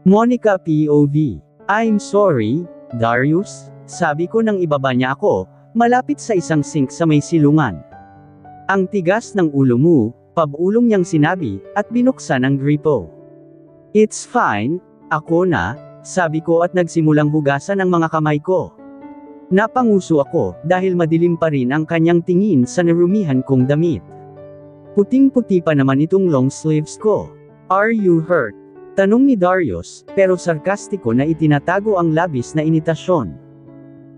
Monica POV. I'm sorry, Darius, sabi ko nang ibaba niya ako, malapit sa isang sink sa may silungan. Ang tigas ng ulo mo, pabulong niyang sinabi, at binuksan ang gripo. It's fine, ako na, sabi ko at nagsimulang hugasan ang mga kamay ko. Napanguso ako, dahil madilim pa rin ang kanyang tingin sa narumihan kong damit. Puting-puti pa naman itong long sleeves ko. Are you hurt? Tanong ni Darius, pero sarkastiko na itinatago ang labis na initasyon.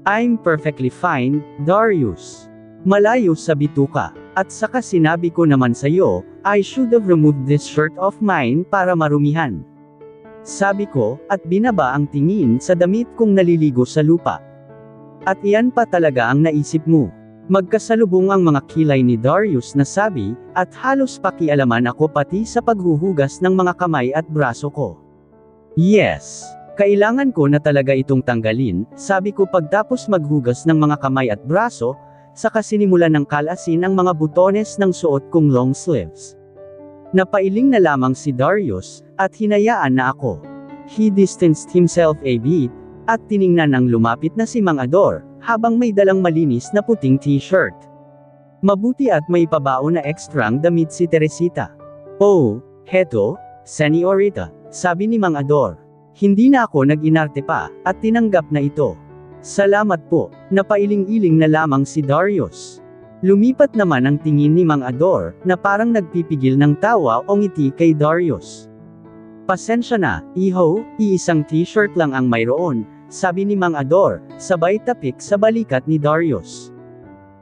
I'm perfectly fine, Darius. Malayo sa bituka, at saka sinabi ko naman sa'yo, I should have removed this shirt of mine para marumihan. Sabi ko, at binaba ang tingin sa damit kong naliligo sa lupa. At iyan pa talaga ang naisip mo. Magkasalubong ang mga kilay ni Darius na sabi, at halos pakialaman ako pati sa paghuhugas ng mga kamay at braso ko. Yes, kailangan ko na talaga itong tanggalin, sabi ko pagtapos maghugas ng mga kamay at braso, saka sinimulan ng kalasin ang mga butones ng suot kong long sleeves. Napailing na lamang si Darius, at hinayaan na ako. He distanced himself a bit, at tiningnan ang lumapit na si Mang Ador, habang may dalang malinis na puting t-shirt. Mabuti at may pabaon na ekstrang damit si Teresita. Oh, heto, Señorita, sabi ni Mang Ador. Hindi na ako nag-inarte pa, at tinanggap na ito. Salamat po, napailing-iling na lamang si Darius. Lumipat naman ang tingin ni Mang Ador, na parang nagpipigil ng tawa o ngiti kay Darius. Pasensya na, iho, iisang t-shirt lang ang mayroon, sabi ni Mang Ador, sabay tapik sa balikat ni Darius.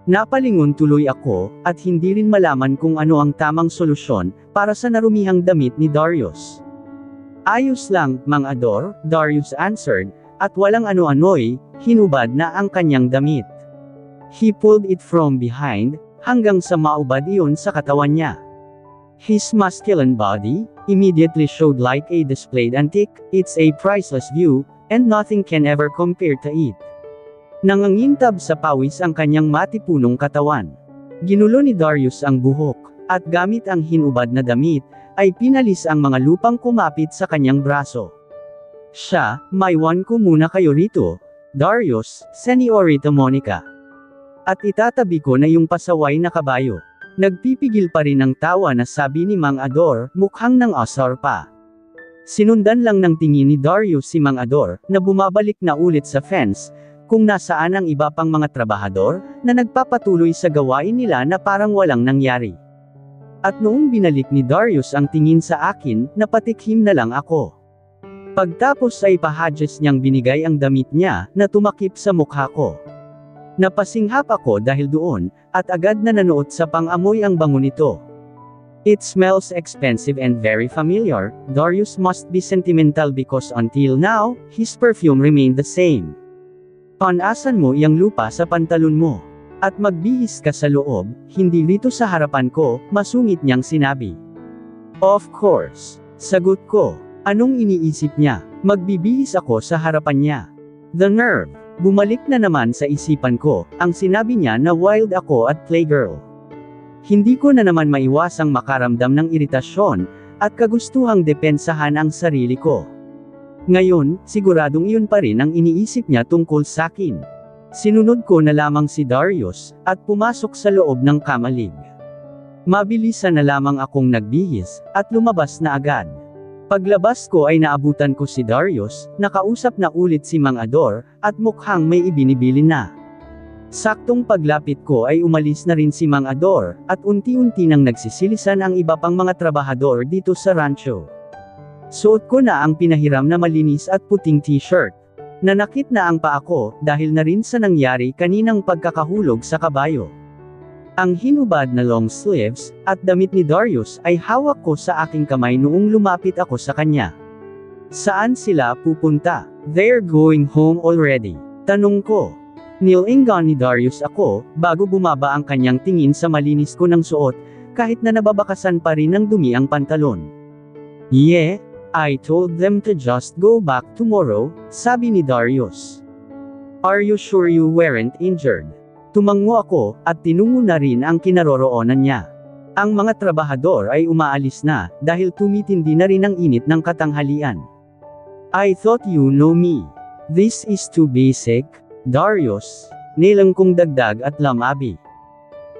Napalingon tuloy ako, at hindi rin malaman kung ano ang tamang solusyon, para sa narumihang damit ni Darius. Ayos lang, Mang Ador, Darius answered, at walang ano-ano'y, hinubad na ang kanyang damit. He pulled it from behind, hanggang sa maubad iyon sa katawan niya. His masculine body, immediately showed like a displayed antique, it's a priceless view, and nothing can ever compare to it. Nangangintab sa pawis ang kanyang matipunong katawan. Ginulo ni Darius ang buhok, at gamit ang hinubad na damit, ay pinalis ang mga lupang kumapit sa kanyang braso. Siya, maiwan ko muna kayo rito, Darius, Señorita Monica. At itatabi ko na yung pasaway na kabayo. Nagpipigil pa rin ang tawa na sabi ni Mang Ador, mukhang nang asar pa. Sinundan lang ng tingin ni Darius si Mang Ador, na bumabalik na ulit sa fence, kung nasaan ang iba pang mga trabahador, na nagpapatuloy sa gawain nila na parang walang nangyari. At noong binalik ni Darius ang tingin sa akin, napatikhim na lang ako. Pagtapos ay pahadjes niyang binigay ang damit niya, na tumakip sa mukha ko. Napasinghap ako dahil doon, at agad na nanuot sa pang-amoy ang bango nito. It smells expensive and very familiar, Darius must be sentimental because until now, his perfume remained the same. Panasan mo iyang lupa sa pantalon mo. At magbihis ka sa loob, hindi rito sa harapan ko, masungit niyang sinabi. Of course, sagot ko. Anong iniisip niya? Magbibihis ako sa harapan niya. The nerve. Bumalik na naman sa isipan ko, ang sinabi niya na wild ako at playgirl. Hindi ko na naman maiwasang makaramdam ng iritasyon, at kagustuhang depensahan ang sarili ko. Ngayon, siguradong iyon pa rin ang iniisip niya tungkol sakin. Sinunod ko na lamang si Darius, at pumasok sa loob ng kamalig. Mabilisan na lamang akong nagbihis, at lumabas na agad. Paglabas ko ay naabutan ko si Darius, nakausap na ulit si Mang Ador, at mukhang may ibinibili na. Saktong paglapit ko ay umalis na rin si Mang Ador, at unti-unti nang nagsisilisan ang iba pang mga trabahador dito sa rancho. Suot ko na ang pinahiram na malinis at puting t-shirt. Nanakit na ang paa ko, dahil na rin sa nangyari kaninang pagkakahulog sa kabayo. Ang hinubad na long sleeves, at damit ni Darius ay hawak ko sa aking kamay noong lumapit ako sa kanya. Saan sila pupunta? They're going home already. Tanong ko. Nilingon ni Darius ako, bago bumaba ang kanyang tingin sa malinis ko ng suot, kahit na nababakasan pa rin ng dumi ang pantalon. Yeah, I told them to just go back tomorrow, sabi ni Darius. Are you sure you weren't injured? Tumango ako, at tinungo na rin ang kinaroroonan niya. Ang mga trabahador ay umaalis na, dahil tumitindi na rin ang init ng katanghalian. I thought you know me. This is too basic, Darius. Nilang kong dagdag at lamabi.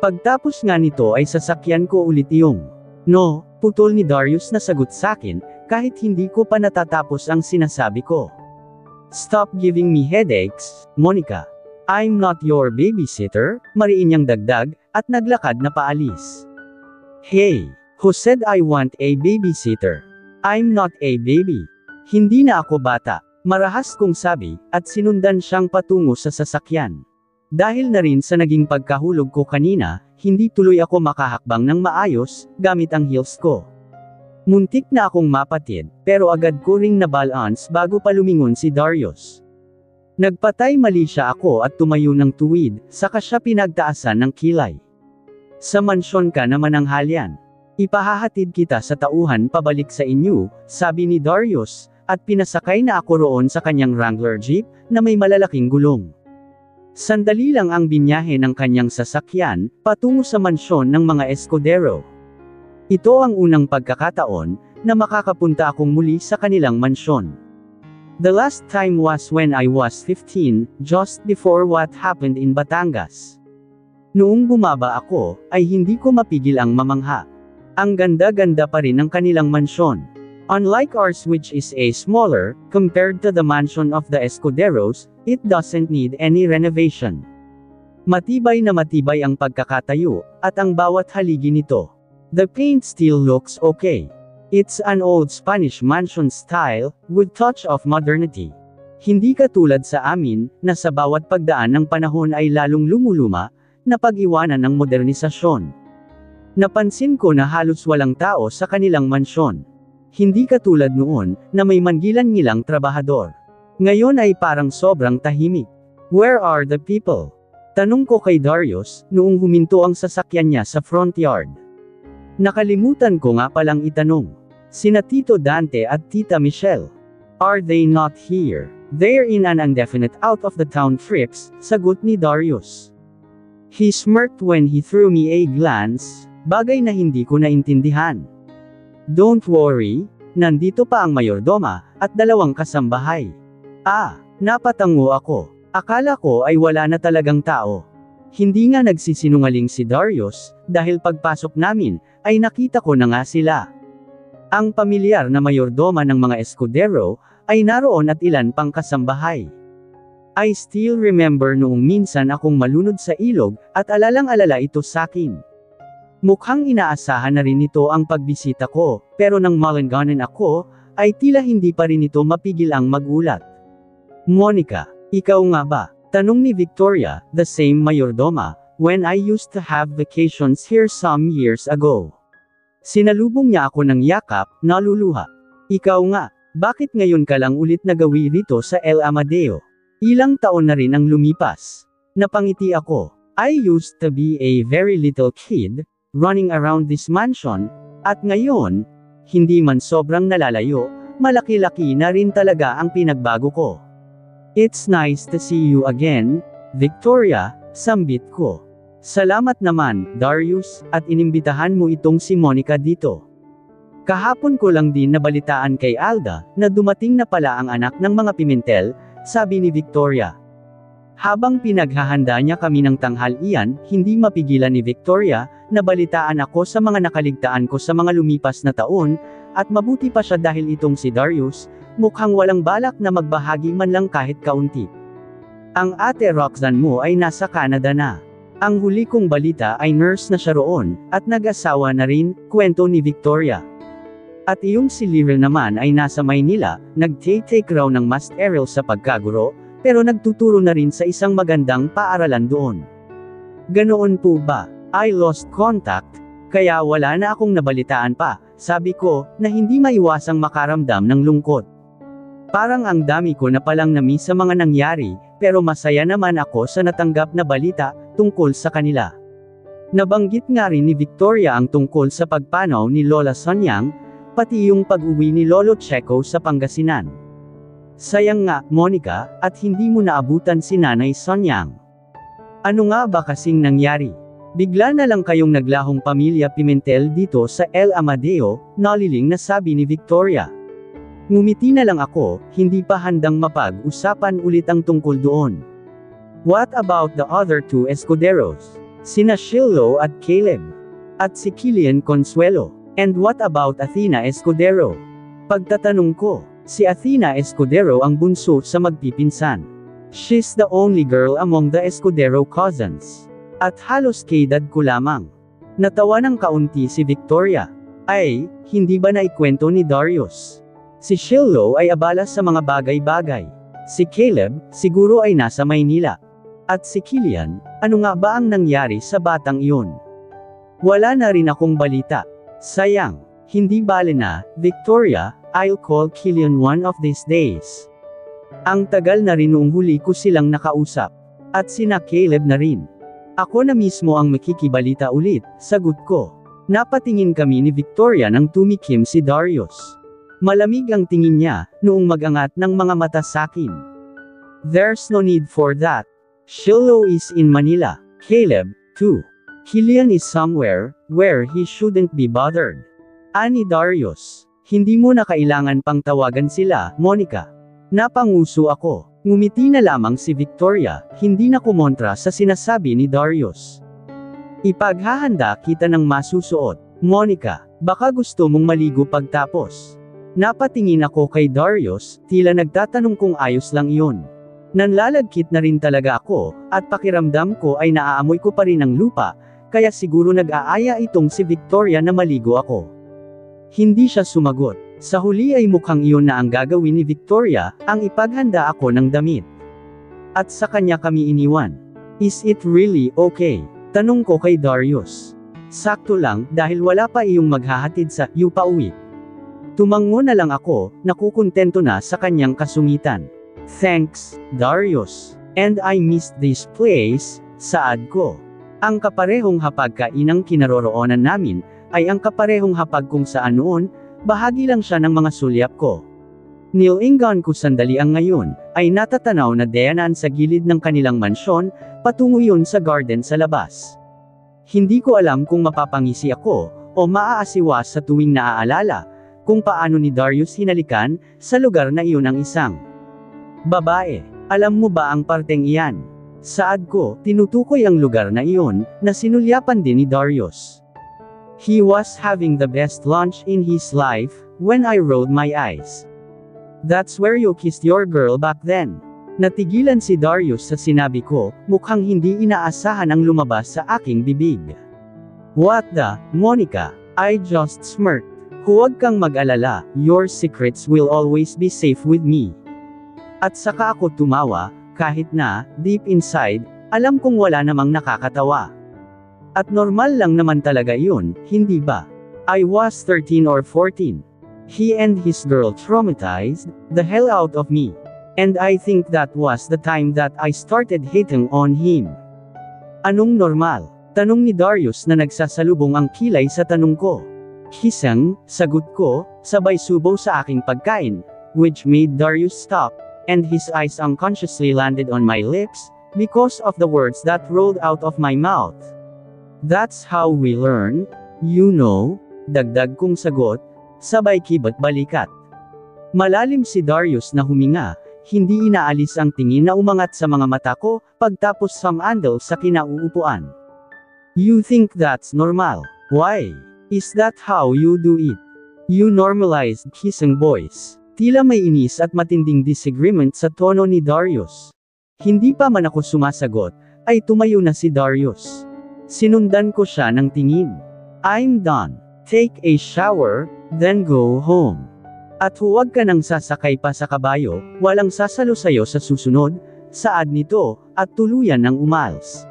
Pagtapos nga nito ay sasakyan ko ulit yung. No, putol ni Darius na sagot sakin, kahit hindi ko pa natatapos ang sinasabi ko. Stop giving me headaches, Monica. I'm not your babysitter, mariin niyang dagdag, at naglakad na paalis. Hey, who said I want a babysitter? I'm not a baby. Hindi na ako bata, marahas kong sabi, at sinundan siyang patungo sa sasakyan. Dahil na rin sa naging pagkahulog ko kanina, hindi tuloy ako makahakbang ng maayos, gamit ang heels ko. Muntik na akong mapatid, pero agad ko ring nabalance bago pa lumingon si Darius. Nagpatay mali siya ako at tumayo ng tuwid, saka siya pinagtaasan ng kilay. Sa mansyon ka naman ang halyan. Ipahahatid kita sa tauhan pabalik sa inyo, sabi ni Darius, at pinasakay na ako roon sa kanyang Wrangler jeep, na may malalaking gulong. Sandali lang ang binyahe ng kanyang sasakyan, patungo sa mansyon ng mga Escudero. Ito ang unang pagkakataon, na makakapunta akong muli sa kanilang mansyon. The last time was when I was 15, just before what happened in Batangas. Noong bumaba ako, ay hindi ko mapigil ang mamangha. Ang ganda-ganda pa rin ng kanilang mansyon. Unlike ours which is a smaller, compared to the mansion of the Escuderos, it doesn't need any renovation. Matibay na matibay ang pagkakatayo, at ang bawat haligi nito. The paint still looks okay. It's an old Spanish mansion style, with touch of modernity. Hindi katulad sa amin, na sa bawat pagdaan ng panahon ay lalong lumuluma, na pag-iwanan ng modernisasyon. Napansin ko na halos walang tao sa kanilang mansyon. Hindi katulad noon, na may mangilan-ngilang trabahador. Ngayon ay parang sobrang tahimik. Where are the people? Tanong ko kay Darius, noong huminto ang sasakyan niya sa front yard. Nakalimutan ko nga palang itanong. Sina Tito Dante at Tita Michelle. Are they not here? They're in an indefinite out-of-the-town trips, sagot ni Darius. He smirked when he threw me a glance, bagay na hindi ko naintindihan. Don't worry, nandito pa ang mayordoma, at dalawang kasambahay. Napatango ako. Akala ko ay wala na talagang tao. Hindi nga nagsisinungaling si Darius, dahil pagpasok namin, ay nakita ko na nga sila. Ang pamilyar na mayordoma ng mga Escudero, ay naroon at ilan pang kasambahay. I still remember noong minsan akong malunod sa ilog, at alalang-alala ito sakin. Mukhang inaasahan na rin ito ang pagbisita ko, pero nang malangganan ako, ay tila hindi pa rin ito mapigil ang magulat. Monica, ikaw nga ba? Tanong ni Victoria, the same mayordoma, when I used to have vacations here some years ago. Sinalubong niya ako ng yakap, naluluha. Ikaw nga, bakit ngayon ka lang ulit nagawi rito sa El Amadeo? Ilang taon na rin ang lumipas. Napangiti ako. I used to be a very little kid, running around this mansion, at ngayon, hindi man sobrang nalalayo, malaki-laki na rin talaga ang pinagbago ko. It's nice to see you again, Victoria, sambit ko. Salamat naman, Darius, at inimbitahan mo itong si Monica dito. Kahapon ko lang din nabalitaan kay Alda, na dumating na pala ang anak ng mga Pimentel, sabi ni Victoria. Habang pinaghahanda niya kami ng tanghalian, hindi mapigilan ni Victoria, nabalitaan ako sa mga nakaligtaan ko sa mga lumipas na taon, at mabuti pa siya dahil itong si Darius, mukhang walang balak na magbahagi man lang kahit kaunti. Ang ate Roxanne mo ay nasa Canada na. Ang huli kong balita ay nurse na siya roon, at nag-asawa na rin, kwento ni Victoria. At iyong si Lyra naman ay nasa Maynila, nag-take raw ng masterel sa pagkaguro, pero nagtuturo na rin sa isang magandang paaralan doon. Ganoon po ba? I lost contact, kaya wala na akong nabalitaan pa, sabi ko, na hindi maiwasang makaramdam ng lungkot. Parang ang dami ko na palang na-miss sa mga nangyari, pero masaya naman ako sa natanggap na balita, tungkol sa kanila. Nabanggit nga rin ni Victoria ang tungkol sa pagpanaw ni Lola Sonyang, pati yung pag-uwi ni Lolo Checo sa Pangasinan. Sayang nga, Monica, at hindi mo naabutan si Nanay Sonyang. Ano nga ba kasing nangyari? Bigla na lang kayong naglahong pamilya Pimentel dito sa El Amadeo, naliling na sabi ni Victoria. Ngumiti na lang ako, hindi pa handang mapag-usapan ulit ang tungkol doon. What about the other two escuderos? Sina Shillo at Caleb. At si Killian Consuelo. And what about Athena Escudero? Pagtatanong ko, si Athena Escudero ang bunso sa magpipinsan. She's the only girl among the Escudero cousins. At halos kaedad ko lamang. Natawa ng kaunti si Victoria. Ay, hindi ba naikwento ni Darius? Si Shillo ay abala sa mga bagay-bagay. Si Caleb, siguro ay nasa Maynila. At si Killian, ano nga ba ang nangyari sa batang iyon? Wala na rin akong balita. Sayang, hindi bale na, Victoria, I'll call Killian one of these days. Ang tagal na rin noong huli ko silang nakausap. At sina Caleb na rin. Ako na mismo ang makikibalita ulit, sagot ko. Napatingin kami ni Victoria nang tumikim si Darius. Malamig ang tingin niya, noong magangat ng mga mata sakin. There's no need for that. Shillo is in Manila. Caleb, too. Killian is somewhere, where he shouldn't be bothered. Ani Darius. Hindi mo na kailangan pang tawagan sila, Monica. Napanguso ako. Ngumiti na lamang si Victoria, hindi na kumontra sa sinasabi ni Darius. Ipaghahanda kita ng masusuot, Monica. Baka gusto mong maligo pagtapos. Napatingin ako kay Darius, tila nagtatanong kung ayos lang iyon. Nanlalagkit na rin talaga ako, at pakiramdam ko ay naaamoy ko pa rin ang lupa, kaya siguro nag-aaya itong si Victoria na maligo ako. Hindi siya sumagot. Sa huli ay mukhang iyon na ang gagawin ni Victoria, ang ipaghanda ako ng damit. At sa kanya kami iniwan. Is it really okay? Tanong ko kay Darius. Sakto lang, dahil wala pa iyong maghahatid sa pauwi. Tumango na lang ako, nakukontento na sa kanyang kasungitan. Thanks, Darius. And I missed this place, saad ko. Ang kaparehong hapagkainang kinaroroonan namin, ay ang kaparehong hapag kung saan noon, bahagi lang siya ng mga sulyap ko. Nilingan ko sandali ang ngayon, ay natatanaw na dayanan sa gilid ng kanilang mansyon, patungo yun sa garden sa labas. Hindi ko alam kung mapapangisi ako, o maaasiwas sa tuwing naaalala, kung paano ni Darius hinalikan, sa lugar na iyon ang isang babae. Alam mo ba ang parteng iyan? Saad ko, tinutukoy ang lugar na iyon, na sinulyapan din ni Darius. He was having the best lunch in his life, when I rolled my eyes. That's where you kissed your girl back then. Natigilan si Darius sa sinabi ko, mukhang hindi inaasahan ang lumabas sa aking bibig. What the, Monica? I just smirked. Huwag kang mag-alala, your secrets will always be safe with me. At saka ako tumawa, kahit na, deep inside, alam kong wala namang nakakatawa. At normal lang naman talaga yun, hindi ba? I was 13 or 14. He and his girl traumatized the hell out of me. And I think that was the time that I started hating on him. Anong normal? Tanong ni Darius na nagsasalubong ang kilay sa tanong ko. Hisang, sagot ko, sabay subo sa aking pagkain, which made Darius stop, and his eyes unconsciously landed on my lips, because of the words that rolled out of my mouth. That's how we learn, you know, dagdag kong sagot, sabay kibat balikat. Malalim si Darius na huminga, hindi inaalis ang tingin na umangat sa mga mata ko, pagtapos sumandal sa kinauupuan. You think that's normal? Why? Is that how you do it? You normalized kissing boys. Tila may inis at matinding disagreement sa tono ni Darius. Hindi pa man ako sumasagot, ay tumayo na si Darius. Sinundan ko siya ng tingin. I'm done. Take a shower, then go home. At huwag ka nang sasakay pa sa kabayo, walang sasalo sayo sa susunod, saad nito, at tuluyan ng umalis.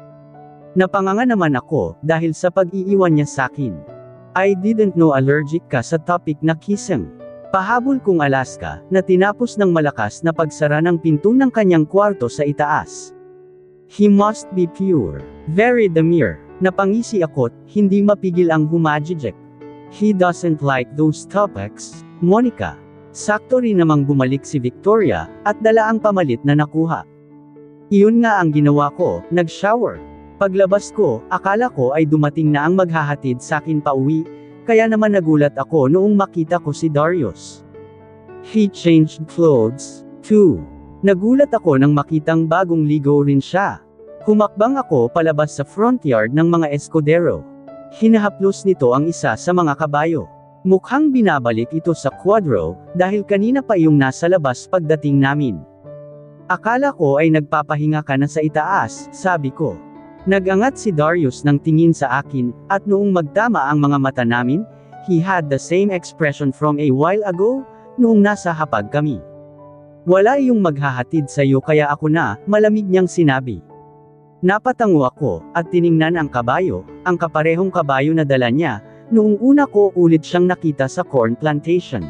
Napanganga naman ako, dahil sa pag-iiwan niya sakin. I didn't know allergic ka sa topic na kissing. Pahabol kong Alaska, na tinapos ng malakas na pagsara ng pinto ng kanyang kwarto sa itaas. He must be pure. Very demure. Napangisi ako't, hindi mapigil ang humajijek. He doesn't like those topics, Monica. Sakto rin namang bumalik si Victoria, at dala ang pamalit na nakuha. Iyon nga ang ginawa ko, nag-shower. Paglabas ko, akala ko ay dumating na ang maghahatid sa akin pauwi, kaya naman nagulat ako noong makita ko si Darius. He changed clothes, too. Nagulat ako nang makitang bagong ligo rin siya. Humakbang ako palabas sa front yard ng mga escudero. Hinahaplos nito ang isa sa mga kabayo. Mukhang binabalik ito sa kwadro, dahil kanina pa iyong nasa labas pagdating namin. Akala ko ay nagpapahinga ka na sa itaas, sabi ko. Nagangat si Darius ng tingin sa akin, at noong magtama ang mga mata namin, he had the same expression from a while ago, noong nasa hapag kami. Wala iyong maghahatid sa iyo kaya ako na, malamig niyang sinabi. Napatango ako, at tiningnan ang kabayo, ang kaparehong kabayo na dala niya, noong una ko ulit siyang nakita sa corn plantation.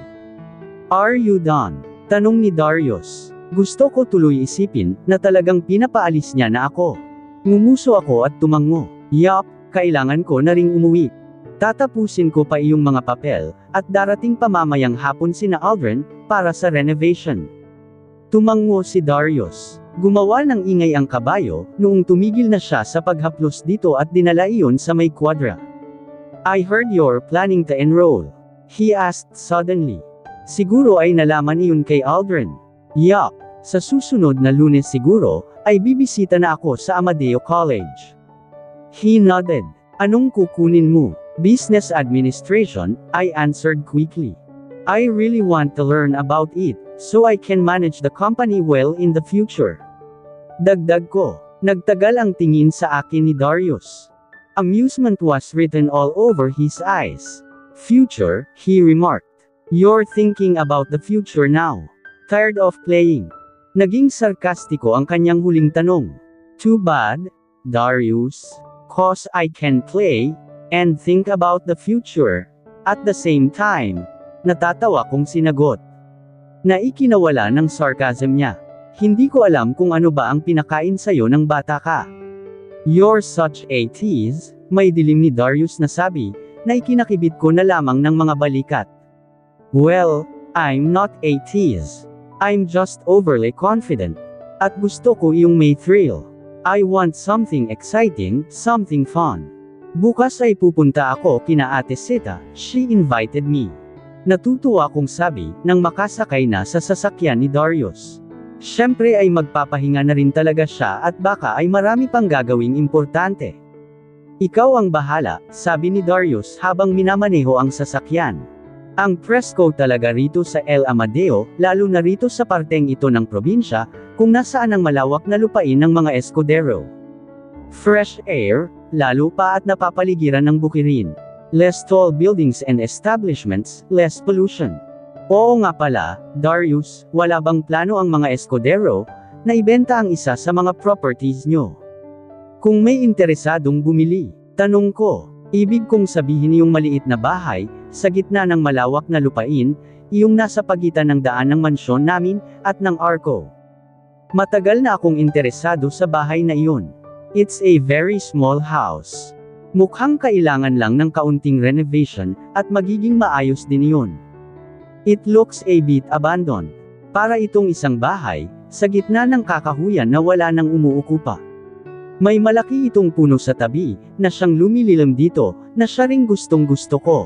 Are you done? Tanong ni Darius. Gusto ko tuloy isipin, na talagang pinapaalis niya na ako. Ngumuso ako at tumango. Yup, kailangan ko na ring umuwi. Tatapusin ko pa iyong mga papel, at darating pa mamayang hapon sina Aldrin, para sa renovation. Tumango si Darius. Gumawa ng ingay ang kabayo, noong tumigil na siya sa paghaplos dito at dinala iyon sa may kwadra. I heard you're planning to enroll. He asked suddenly. Siguro ay nalaman iyon kay Aldrin. Yup, sa susunod na Lunes siguro, ay bibisita na ako sa Amadeo College. He nodded. Anong kukunin mo? Business Administration, I answered quickly. I really want to learn about it, so I can manage the company well in the future. Dagdag ko. Nagtagal ang tingin sa akin ni Darius. Amusement was written all over his eyes. Future, he remarked. You're thinking about the future now. Tired of playing? Naging sarkastiko ang kanyang huling tanong. Too bad, Darius. 'Cause I can play, and think about the future. At the same time, natatawa kong sinagot. Naikinawala ng sarcasm niya. Hindi ko alam kung ano ba ang pinakain sa'yo ng bata ka. You're such a tease, may dilim ni Darius na sabi, na ikinakibit ko na lamang ng mga balikat. Well, I'm not a tease. I'm just overly confident. At gusto ko yung may thrill. I want something exciting, something fun. Bukas ay pupunta ako kina Ate Sita, she invited me. Natutuwa kong sabi, nang makasakay na sa sasakyan ni Darius. Siyempre ay magpapahinga na rin talaga siya at baka ay marami pang gagawing importante. Ikaw ang bahala, sabi ni Darius habang minamaneho ang sasakyan. Ang presko talaga rito sa El Amadeo, lalo na rito sa parteng ito ng probinsya, kung nasaan ang malawak na lupain ng mga escudero. Fresh air, lalo pa at napapaligiran ng bukirin. Less tall buildings and establishments, less pollution. Oo nga pala, Darius, wala bang plano ang mga escudero, na ibenta ang isa sa mga properties nyo? Kung may interesadong bumili, tanong ko, ibig kong sabihin yung maliit na bahay, sa gitna ng malawak na lupain, yung nasa pagitan ng daan ng mansyon namin, at ng Arco. Matagal na akong interesado sa bahay na iyon. It's a very small house. Mukhang kailangan lang ng kaunting renovation, at magiging maayos din iyon. It looks a bit abandoned. Para itong isang bahay, sa gitna ng kakahuyan na wala nang umuukupa. May malaki itong puno sa tabi, na siyang lumililim dito, na siya ring gustong gusto ko.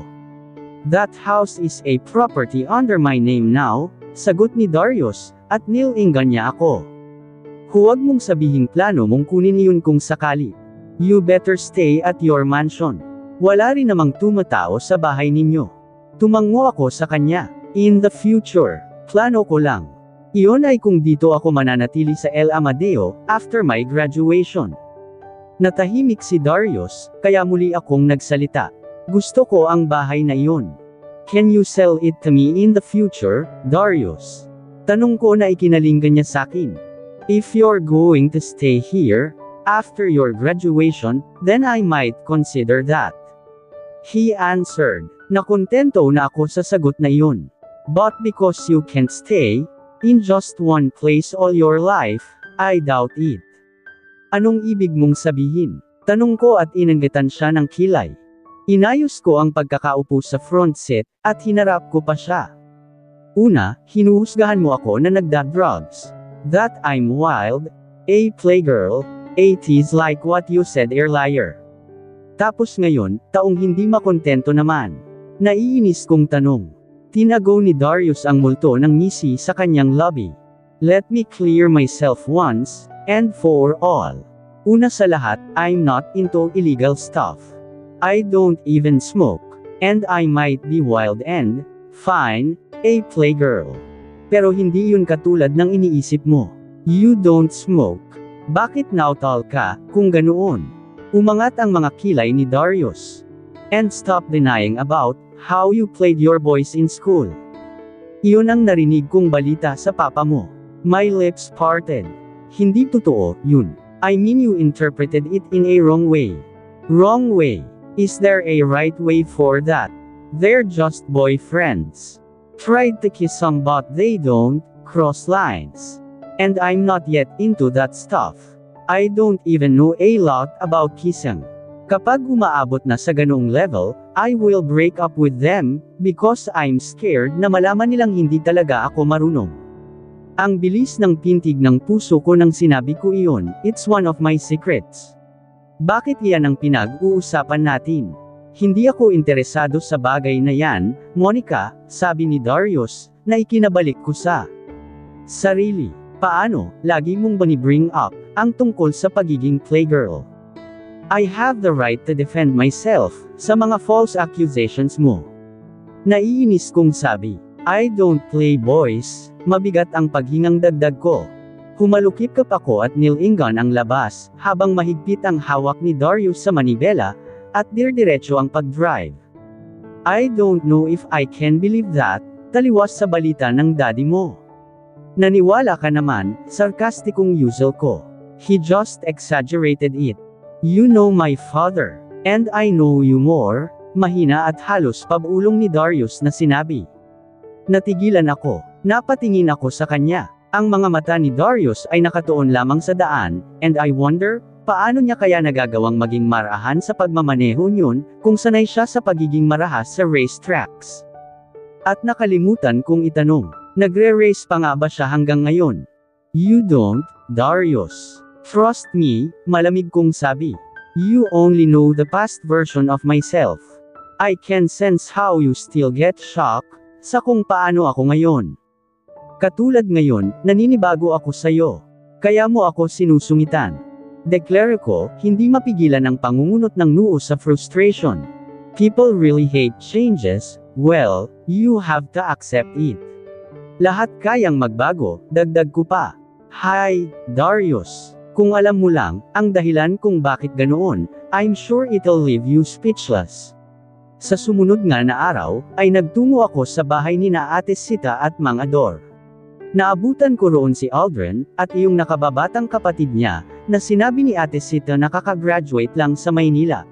That house is a property under my name now, sagot ni Darius, at nilinggan niya ako. Huwag mong sabihing plano mong kunin iyon kung sakali. You better stay at your mansion. Wala rin namang tumatao sa bahay ninyo. Tumango ako sa kanya. In the future, plano ko lang. Iyon ay kung dito ako mananatili sa El Amadeo, after my graduation. Natahimik si Darius, kaya muli akong nagsalita. Gusto ko ang bahay na iyon. Can you sell it to me in the future, Darius? Tanong ko na ikinalinggan niya sakin. If you're going to stay here, after your graduation, then I might consider that. He answered. Nakontento na ako sa sagot na iyon. But because you can't stay in just one place all your life, I doubt it. Anong ibig mong sabihin? Tanong ko at inanggitan siya ng kilay. Inayos ko ang pagkakaupo sa front seat, at hinarap ko pa siya. Una, hinuhusgahan mo ako na nagda-drugs. That I'm wild, a playgirl, a tease like what you said earlier. Tapos ngayon, taong hindi makontento naman. Naiinis kong tanong. Tinago ni Darius ang multo ng ngisi sa kanyang lobby. Let me clear myself once, and for all. Una sa lahat, I'm not into illegal stuff. I don't even smoke. And I might be wild and, fine, a playgirl. Pero hindi yun katulad ng iniisip mo. You don't smoke. Bakit nautal ka, kung ganoon? Umangat ang mga kilay ni Darius. And stop denying about how you played your boys in school. Iyon ang narinig kong balita sa papa mo. My lips parted. Hindi totoo, yun. I mean you interpreted it in a wrong way. Wrong way. Is there a right way for that? They're just boyfriends. Tried to kiss some but they don't cross lines. And I'm not yet into that stuff. I don't even know a lot about kissing. Kapag umaabot na sa ganoong level, I will break up with them, because I'm scared na malaman nilang hindi talaga ako marunong. Ang bilis ng pintig ng puso ko nang sinabi ko iyon, it's one of my secrets. Bakit iyan ang pinag-uusapan natin? Hindi ako interesado sa bagay na yan, Monica, sabi ni Darius, na ikinabalik ko sa sarili. Paano, lagi mong bani-bring up, ang tungkol sa pagiging playgirl? I have the right to defend myself, sa mga false accusations mo. Naiinis kong sabi, I don't play boys, mabigat ang paghingang dagdag ko. Humalukip-kap ako at nilingan ang labas, habang mahigpit ang hawak ni Darius sa manibela, at dirdiretso ang pag-drive. I don't know if I can believe that, taliwas sa balita ng daddy mo. Naniwala ka naman, sarkastikong yuzel ko. He just exaggerated it. You know my father, and I know you more, mahina at halos pabulong ni Darius na sinabi. Natigilan ako, napatingin ako sa kanya. Ang mga mata ni Darius ay nakatuon lamang sa daan, and I wonder, paano niya kaya nagagawang maging marahan sa pagmamaneho niyon, kung sanay siya sa pagiging marahas sa racetracks. At nakalimutan kong itanong, nagre-race pa nga ba siya hanggang ngayon? You don't, Darius. Trust me, malamig kong sabi. You only know the past version of myself. I can sense how you still get shocked, sa kung paano ako ngayon. Katulad ngayon, naninibago ako sa'yo. Kaya mo ako sinusungitan. Deklaro ko, hindi mapigilan ang pangungunot ng noo sa frustration. People really hate changes, well, you have to accept it. Lahat kayang magbago, dagdag ko pa. Hi, Darius. Kung alam mo lang, ang dahilan kung bakit ganoon, I'm sure it'll leave you speechless. Sa sumunod nga na araw, ay nagtungo ako sa bahay ni na Ate Sita at Mang Ador. Naabutan ko roon si Aldrin, at iyong nakababatang kapatid niya, na sinabi ni Ate Sita na kakagraduate lang sa Maynila.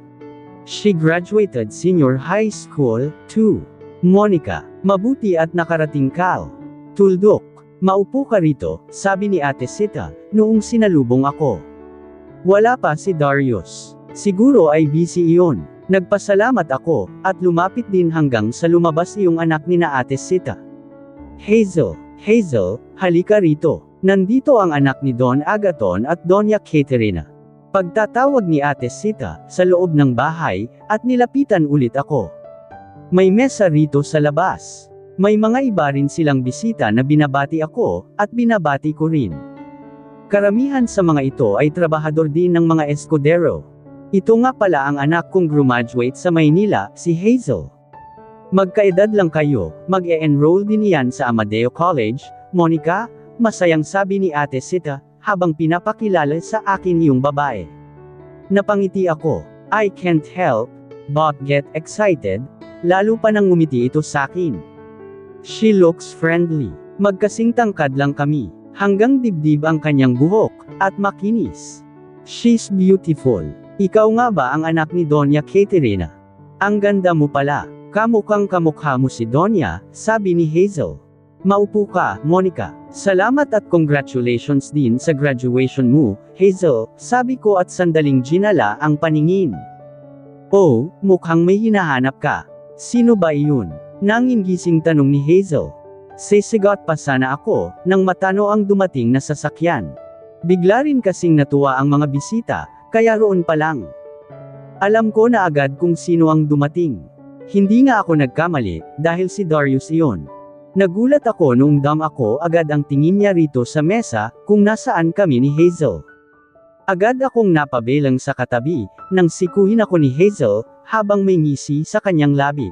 She graduated senior high school, too. Monica, mabuti at nakarating ka. Tuldok. Maupo ka rito, sabi ni Ate Sita, noong sinalubong ako. Wala pa si Darius. Siguro ay busy iyon. Nagpasalamat ako, at lumapit din hanggang sa lumabas iyong anak ni na Ate Sita. Hazel, halika rito. Nandito ang anak ni Don Agaton at Doña Caterina. Pagtatawag ni Ate Sita, sa loob ng bahay, at nilapitan ulit ako. May mesa rito sa labas. May mga iba rin silang bisita na binabati ako, at binabati ko rin. Karamihan sa mga ito ay trabahador din ng mga escudero. Ito nga pala ang anak kong graduate sa Maynila, si Hazel. Magkaedad lang kayo, mag-e-enroll din iyan sa Amadeo College, Monica, masayang sabi ni Ate Sita, habang pinapakilala sa akin yung babae. Napangiti ako. I can't help but get excited, lalo pa nang ngumiti ito sa akin. She looks friendly. Magkasing tangkad lang kami. Hanggang dibdib ang kanyang buhok, at makinis. She's beautiful. Ikaw nga ba ang anak ni Doña Caterina? Ang ganda mo pala. Kamukhang kamukha mo si Doña, sabi ni Hazel. Maupo ka, Monica. Salamat at congratulations din sa graduation mo, Hazel, sabi ko at sandaling ginala ang paningin. Oh, mukhang may hinahanap ka. Sino ba iyon? Nangingising tanong ni Hazel. Sisigot pa sana ako, nang matano ang dumating na sasakyan. Bigla rin kasing natuwa ang mga bisita, kaya roon pa lang. Alam ko na agad kung sino ang dumating. Hindi nga ako nagkamali, dahil si Darius iyon. Nagulat ako noong ako agad ang tingin niya rito sa mesa, kung nasaan kami ni Hazel. Agad akong napabelang sa katabi, nang sikuhin ako ni Hazel, habang may ngisi sa kanyang labi.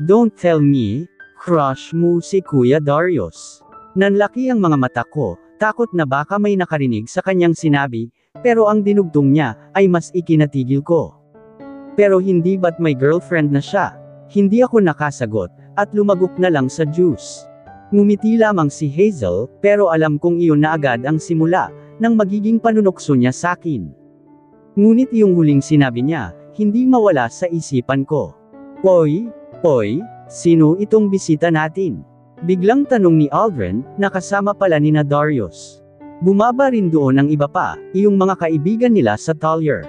Don't tell me, crush mo si Kuya Darius. Nanlaki ang mga mata ko, takot na baka may nakarinig sa kanyang sinabi, pero ang dinugtong niya, ay mas ikinatigil ko. Pero hindi ba't may girlfriend na siya? Hindi ako nakasagot, at lumagok na lang sa juice. Ngumiti lamang si Hazel, pero alam kong iyon na agad ang simula, ng magiging panunokso niya sakin. Ngunit yung huling sinabi niya, hindi mawala sa isipan ko. Oy, sino itong bisita natin? Biglang tanong ni Aldrin, na kasama pala ni Darius. Bumaba rin doon ang iba pa, iyong mga kaibigan nila sa Talyer.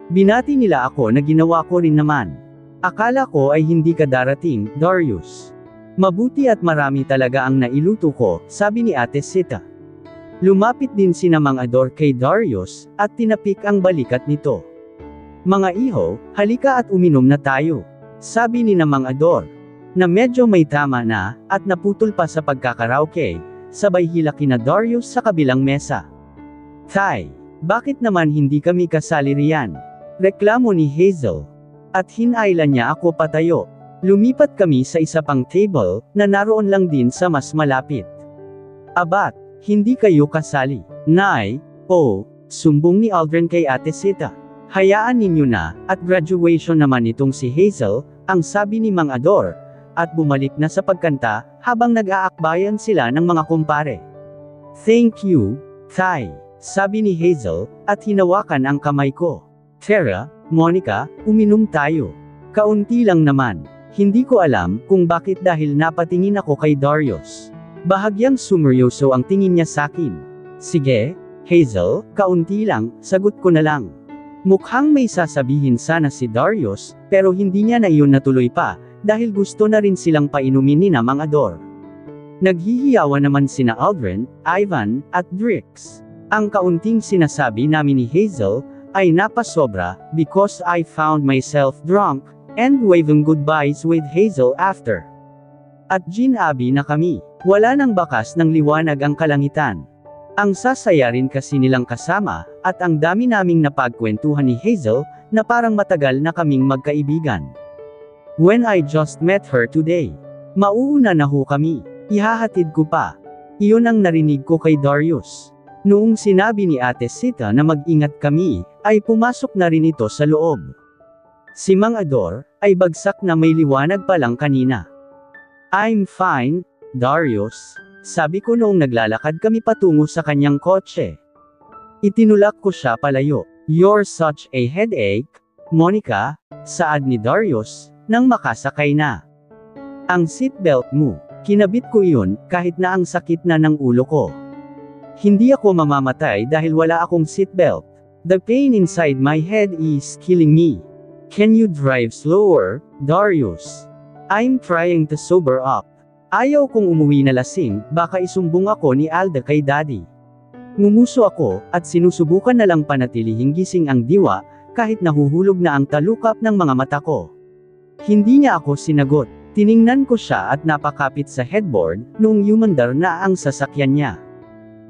Binati nila ako na ginawa ko rin naman. Akala ko ay hindi ka darating, Darius. Mabuti at marami talaga ang nailuto ko, sabi ni Ate Sita. Lumapit din si Mang Ador kay Darius, at tinapik ang balikat nito. Mga iho, halika at uminom na tayo. Sabi ni Mang Ador. Na medyo may tama na, at naputol pa sa pagkakaraoke, sabay hilaki na Darius sa kabilang mesa. Tay, bakit naman hindi kami kasali riyan? Reklamo ni Hazel. At hinailan niya ako patayo. Lumipat kami sa isa pang table, na naroon lang din sa mas malapit. Abat, hindi kayo kasali. Nay, sumbong ni Aldrin kay Ate Sita. Hayaan ninyo na, at graduation naman itong si Hazel, ang sabi ni Mang Ador, at bumalik na sa pagkanta, habang nag-aakbayan sila ng mga kumpare. Thank you, Tay, sabi ni Hazel, at hinawakan ang kamay ko. Tara, Monica, uminom tayo. Kaunti lang naman. Hindi ko alam kung bakit dahil napatingin ako kay Darius. Bahagyang sumeryoso ang tingin niya sakin. Sige, Hazel, kaunti lang, sagot ko na lang. Mukhang may sasabihin sana si Darius, pero hindi niya na iyon natuloy pa, dahil gusto na rin silang painumin ni Mang Ador. Naghihiyawan naman sina Aldrin, Ivan, at Drix. Ang kaunting sinasabi namin ni Hazel, ay napasobra, because I found myself drunk, and waving goodbyes with Hazel after. At ginabi na kami, wala nang bakas ng liwanag ang kalangitan. Ang sasaya rin kasi nilang kasama, at ang dami naming napagkwentuhan ni Hazel, na parang matagal na kaming magkaibigan. When I just met her today. Mauuna na ho kami. Ihahatid ko pa. Iyon ang narinig ko kay Darius. Noong sinabi ni Ate Sita na mag-ingat kami, ay pumasok na rin ito sa loob. Si Mang Ador, ay bagsak na may liwanag pa lang kanina. I'm fine, Darius, sabi ko noong naglalakad kami patungo sa kanyang kotse. Itinulak ko siya palayo. You're such a headache, Monica, saad ni Darius, nang makasakay na. Ang seatbelt mo, kinabit ko iyon, kahit na ang sakit na ng ulo ko. Hindi ako mamamatay dahil wala akong seatbelt. The pain inside my head is killing me. Can you drive slower, Darius? I'm trying to sober up. Ayaw kong umuwi na lasing, baka isumbong ako ni Alda kay Daddy. Ngumuso ako, at sinusubukan na lang panatilihing gising ang diwa, kahit nahuhulog na ang talukap ng mga mata ko. Hindi niya ako sinagot. Tiningnan ko siya at napakapit sa headboard, noong yumandar na ang sasakyan niya.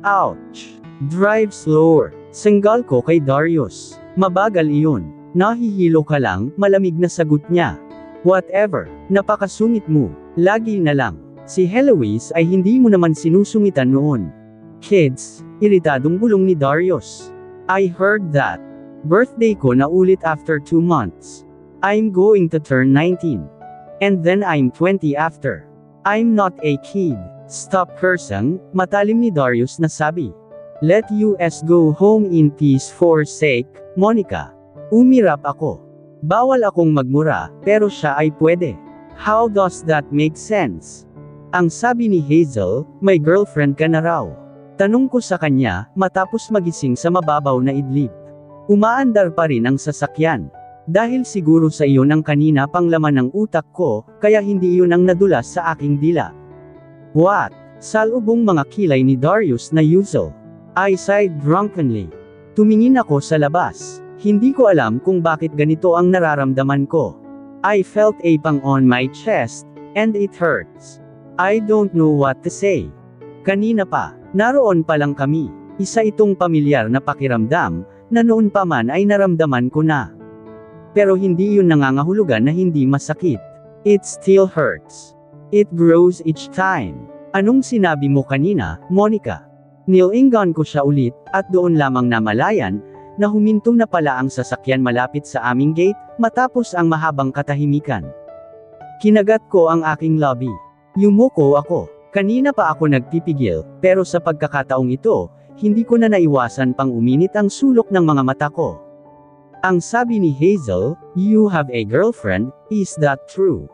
Ouch! Drive slower. Senggal ko kay Darius. Mabagal iyon. Nahihilo ka lang, malamig na sagot niya. Whatever, napakasungit mo. Lagi na lang. Si Heloise ay hindi mo naman sinusungitan noon. Kids, iritadong bulong ni Darius. I heard that. Birthday ko na ulit after 2 months. I'm going to turn 19. And then I'm 20 after. I'm not a kid. Stop cursing, matalim ni Darius na sabi. Let us go home in peace for sake, Monica. Umirap ako. Bawal akong magmura, pero siya ay pwede. How does that make sense? Ang sabi ni Hazel, may girlfriend ka na raw. Tanong ko sa kanya, matapos magising sa mababaw na idlip. Umaandar pa rin ang sasakyan. Dahil siguro sa iyon ang kanina pang laman ng utak ko, kaya hindi iyon ang nadulas sa aking dila. What? Salubong mga kilay ni Darius na usual. I sighed drunkenly. Tumingin ako sa labas. Hindi ko alam kung bakit ganito ang nararamdaman ko. I felt a pang on my chest, and it hurts. I don't know what to say. Kanina pa, naroon pa lang kami. Isa itong pamilyar na pakiramdam, na noon pa man ay naramdaman ko na. Pero hindi yun nangangahulugan na hindi masakit. It still hurts. It grows each time. Anong sinabi mo kanina, Monica? Nilingan ko siya ulit, at doon lamang namalayan, na huminto na pala ang sasakyan malapit sa aming gate, matapos ang mahabang katahimikan. Kinagat ko ang aking labi. Yumuko ako. Kanina pa ako nagpipigil, pero sa pagkakataong ito, hindi ko na naiwasan pang uminit ang sulok ng mga mata ko. Ang sabi ni Hazel, "You have a girlfriend, is that true?"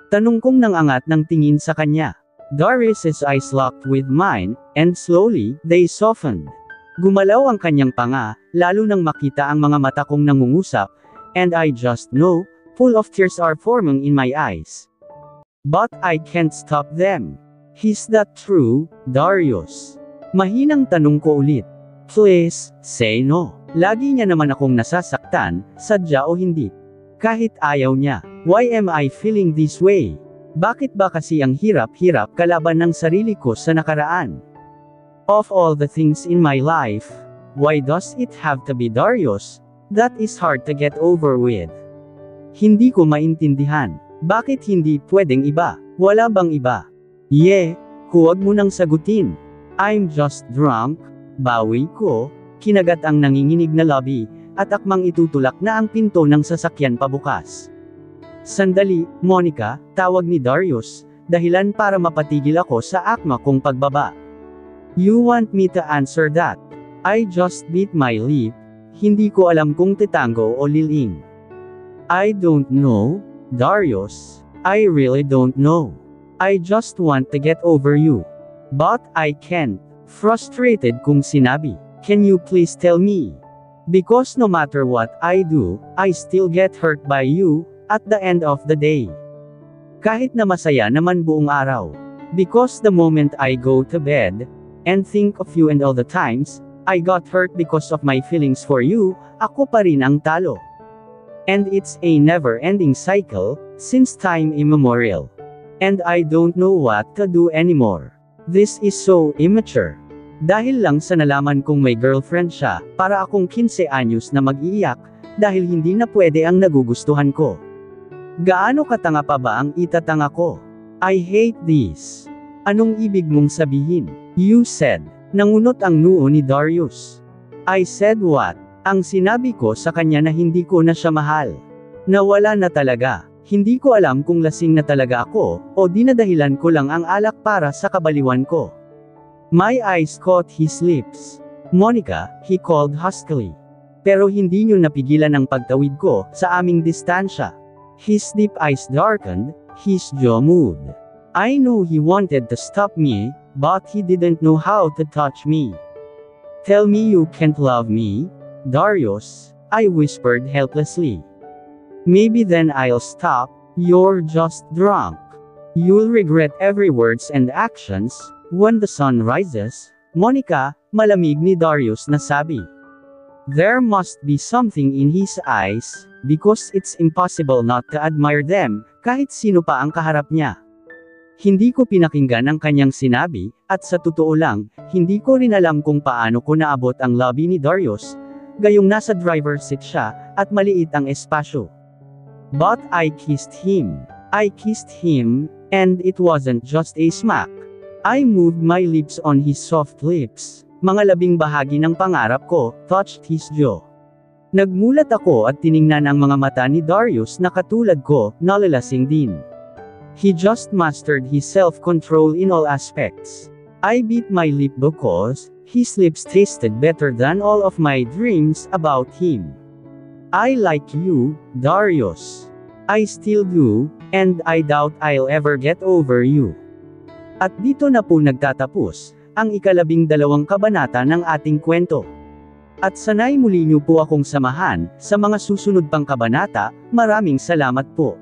Tanong kong nangangat ng tingin sa kanya. Darius's eyes locked with mine, and slowly, they softened. Gumalaw ang kanyang panga, lalo nang makita ang mga mata kong nangungusap, and I just know, full of tears are forming in my eyes. But I can't stop them. Is that true, Darius? Mahinang tanong ko ulit. Please, say no. Lagi niya naman akong nasasaktan, sadya o hindi. Kahit ayaw niya. Why am I feeling this way? Bakit ba kasi ang hirap-hirap kalaban ng sarili ko sa nakaraan? Of all the things in my life, why does it have to be Darius? That is hard to get over with. Hindi ko maintindihan. Bakit hindi pwedeng iba? Wala bang iba? Huwag mo nang sagutin. I'm just drunk. Bawi ko, kinagat ang nanginginig na labi, at akmang itutulak na ang pinto ng sasakyan pabukas. Sandali, Monica, tawag ni Darius, dahilan para mapatigil ako sa akma kong pagbaba. You want me to answer that? I just bit my lip, hindi ko alam kung titango o liling. I don't know, Darius, I really don't know. I just want to get over you. But I can't. Frustrated kong sinabi. Can you please tell me? Because no matter what I do, I still get hurt by you, at the end of the day. Kahit na masaya naman buong araw. Because the moment I go to bed, and think of you and all the times, I got hurt because of my feelings for you, ako pa rin ang talo. And it's a never-ending cycle, since time immemorial. And I don't know what to do anymore. This is so immature. Dahil lang sa nalaman kong may girlfriend siya, para akong 15 anyos na mag-iiyak, dahil hindi na pwede ang nagugustuhan ko. Gaano katanga pa ba ang itatanga ko? I hate this. Anong ibig mong sabihin? You said. Nangunot ang noo ni Darius. I said what? Ang sinabi ko sa kanya na hindi ko na siya mahal. Nawala na talaga. Hindi ko alam kung lasing na talaga ako, o dinadahilan ko lang ang alak para sa kabaliwan ko. My eyes caught his lips. Monica, he called huskily. Pero hindi niyo napigilan ang pagtawid ko sa aming distansya. His deep eyes darkened, his jaw moved. I know he wanted to stop me, but he didn't know how to touch me. Tell me you can't love me, Darius, I whispered helplessly. Maybe then I'll stop. You're just drunk. You'll regret every words and actions, when the sun rises. Monica, malamig ni Darius na sabi. There must be something in his eyes, because it's impossible not to admire them, kahit sino pa ang kaharap niya. Hindi ko pinakinggan ang kanyang sinabi, at sa totoo lang, hindi ko rin alam kung paano ko naabot ang lobby ni Darius, gayong nasa driver's seat siya, at maliit ang espasyo. But I kissed him. I kissed him, and it wasn't just a smack. I moved my lips on his soft lips. Mga labing bahagi ng pangarap ko, touched his jaw. Nagmulat ako at tiningnan ang mga mata ni Darius na katulad ko, nalalasing din. He just mastered his self-control in all aspects. I bit my lip because his lips tasted better than all of my dreams about him. I like you, Darius. I still do, and I doubt I'll ever get over you. At dito na po nagtatapos ang 12 kabanata ng ating kwento. At sanay muli niyo po akong samahan sa mga susunod pang kabanata. Maraming salamat po.